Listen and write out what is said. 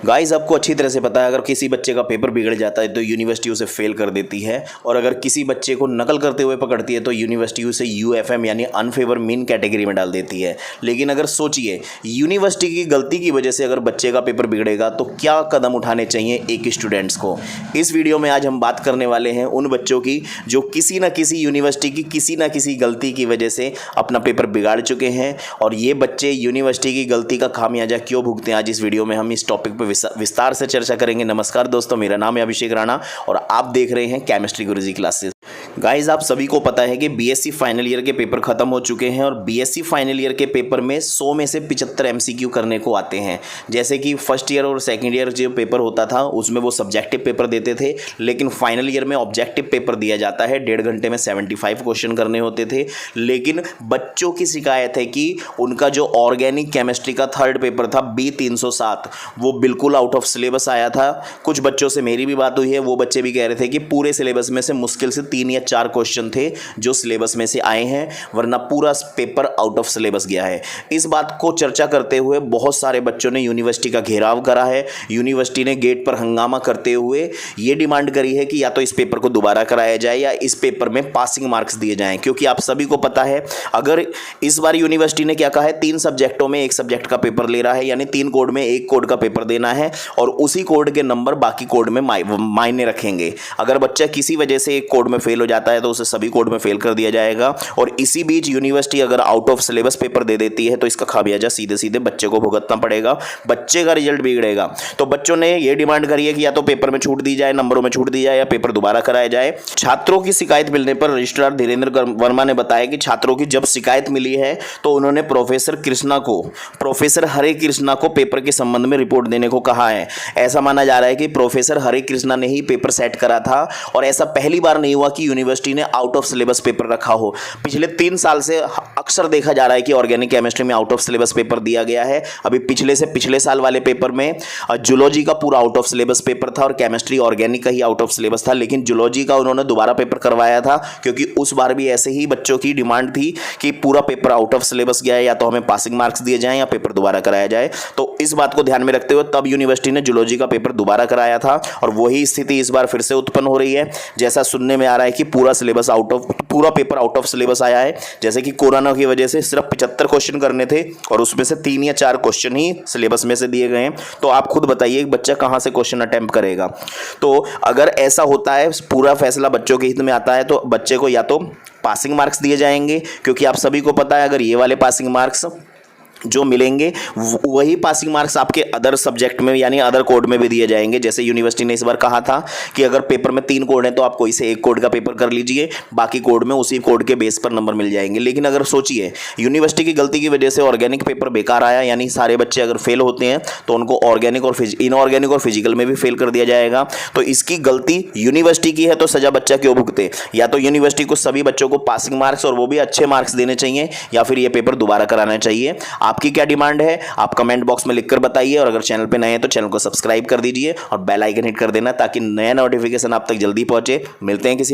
Guys आपको अच्छी तरह से पता है, अगर किसी बच्चे का पेपर बिगड़ जाता है तो यूनिवर्सिटी उसे फेल कर देती है, और अगर किसी बच्चे को नकल करते हुए पकड़ती है तो यूनिवर्सिटी उसे यूएफएम यानी अनफेवर मीन कैटेगरी में डाल देती है। लेकिन अगर सोचिए, यूनिवर्सिटी की गलती की वजह से अगर बच्चे का पेपर बिगड़ेगा तो क्या कदम उठाने चाहिए एक स्टूडेंट्स को। इस वीडियो में आज हम बात करने वाले हैं उन बच्चों की जो किसी न किसी यूनिवर्सिटी की किसी न किसी गलती की वजह से अपना पेपर बिगाड़ चुके हैं, और ये बच्चे यूनिवर्सिटी की गलती का खामियाजा क्यों भुगते हैं। आज इस वीडियो में हम इस टॉपिक पर विस्तार से चर्चा करेंगे। नमस्कार दोस्तों, मेरा नाम है अभिषेक राणा और आप देख रहे हैं केमिस्ट्री गुरुजी क्लासेस। गाइज आप सभी को पता है कि बीएससी फाइनल ईयर के पेपर खत्म हो चुके हैं, और बीएससी फाइनल ईयर के पेपर में 100 में से 75 एमसीक्यू करने को आते हैं। जैसे कि फर्स्ट ईयर और सेकंड ईयर जो पेपर होता था उसमें वो सब्जेक्टिव पेपर देते थे, लेकिन फाइनल ईयर में ऑब्जेक्टिव पेपर दिया जाता है। 1.5 घंटे में 75 क्वेश्चन करने होते थे। लेकिन बच्चों की शिकायत है कि उनका जो ऑर्गेनिक केमिस्ट्री का थर्ड पेपर था B307 वो बिल्कुल आउट ऑफ सिलेबस आया था। कुछ बच्चों से मेरी भी बात हुई है, वो बच्चे भी कह रहे थे कि पूरे सिलेबस में से मुश्किल से 3 या 4 क्वेश्चन थे जो सिलेबस में से आए हैं, वरना पूरा पेपर आउट ऑफ सिलेबस गया है। इस बात को चर्चा करते हुए बहुत सारे बच्चों ने यूनिवर्सिटी का घेराव करा है। यूनिवर्सिटी ने गेट पर हंगामा करते हुए ये डिमांड करी है कि या तो इस पेपर को दोबारा कराया जाए या इस पेपर में पासिंग मार्क्स दिए जाएं, क्योंकि आप सभी को पता है अगर इस बार यूनिवर्सिटी ने क्या कहा है, 3 सब्जेक्टों में 1 सब्जेक्ट का पेपर ले रहा है, यानी 3 कोड में 1 कोड का पेपर देना है, और उसी कोड के नंबर बाकी कोड में मायने रखेंगे। अगर बच्चा किसी वजह से एक कोड में फेल हो जाता है तो उसे सभी कोड में फेल कर दिया जाएगा, और इसी बीच यूनिवर्सिटी अगर आउट ऑफ सिलेबस पेपर दे देती है तो इसका खामियाजा सीधे सीधे बच्चे को भुगतना पड़ेगा, बच्चे का रिजल्ट बिगड़ेगा। तो बच्चों ने यह डिमांड करी है कि या तो पेपर में छूट दी जाए, नंबरों में छूट दी जाए, या पेपर दोबारा कराया जाए। छात्रों की शिकायत मिलने पर रजिस्ट्रार धीरेन्द्र वर्मा ने बताया कि छात्रों की जब शिकायत मिली है तो उन्होंने प्रोफेसर हरे कृष्णा को पेपर के संबंध में रिपोर्ट देने को कहा है। ऐसा माना जा रहा है कि प्रोफेसर हरे कृष्णा ने ही पेपर सेट करा था, और ऐसा पहली बार नहीं हुआ कि यूनिवर्सिटी ने आउट ऑफ सिलेबस पेपर रखा हो। पिछले 3 साल से अक्सर देखा जा रहा है कि ऑर्गेनिक केमिस्ट्री में आउट ऑफ सिलेबस पेपर दिया गया है। अभी पिछले साल वाले पेपर में जूलॉजी का पूरा आउट ऑफ सिलेबस पेपर था और केमिस्ट्री ऑर्गेनिक का ही आउट ऑफ सिलेबस था, लेकिन जूलॉजी का उन्होंने दोबारा पेपर करवाया था क्योंकि उस बार भी ऐसे ही बच्चों की डिमांड थी कि पूरा पेपर आउट ऑफ सिलेबस गया है, या तो हमें पासिंग मार्क्स दिए जाएं या पेपर दोबारा कराया जाए। तो इस बात को ध्यान में रखते हुए तब यूनिवर्सिटी ने जूलॉजी का पेपर दोबारा कराया था, और वही स्थिति इस बार फिर से उत्पन्न हो रही है। जैसा सुनने में आ रहा है कि पूरा पेपर आउट ऑफ सिलेबस आया है। जैसे कि कोरोना की वजह से सिर्फ 75 क्वेश्चन करने थे और उसमें से 3 या 4 क्वेश्चन ही सिलेबस में से दिए गए हैं। तो आप खुद बताइए बच्चा कहां से क्वेश्चन अटेम्प्ट करेगा। तो अगर ऐसा होता है, पूरा फैसला बच्चों के हित में आता है, तो बच्चे को या तो पासिंग मार्क्स दिए जाएंगे, क्योंकि आप सभी को पता है अगर ये वाले पासिंग मार्क्स जो मिलेंगे वही पासिंग मार्क्स आपके अदर सब्जेक्ट में यानी अदर कोड में भी दिए जाएंगे। जैसे यूनिवर्सिटी ने इस बार कहा था कि अगर पेपर में 3 कोड हैं तो आप कोई से 1 कोड का पेपर कर लीजिए, बाकी कोड में उसी कोड के बेस पर नंबर मिल जाएंगे। लेकिन अगर सोचिए यूनिवर्सिटी की गलती की वजह से ऑर्गेनिक पेपर बेकार आया, यानी सारे बच्चे अगर फेल होते हैं तो उनको ऑर्गेनिक और इनऑर्गेनिक और फिजिकल में भी फेल कर दिया जाएगा। तो इसकी गलती यूनिवर्सिटी की है, तो सजा बच्चा क्यों भुगते। या तो यूनिवर्सिटी को सभी बच्चों को पासिंग मार्क्स और वो भी अच्छे मार्क्स देने चाहिए, या फिर ये पेपर दोबारा कराना चाहिए। आपकी क्या डिमांड है आप कमेंट बॉक्स में लिखकर बताइए, और अगर चैनल पे नए हैं तो चैनल को सब्सक्राइब कर दीजिए और बेल आइकन हिट कर देना ताकि नया नोटिफिकेशन आप तक जल्दी पहुंचे। मिलते हैं किसी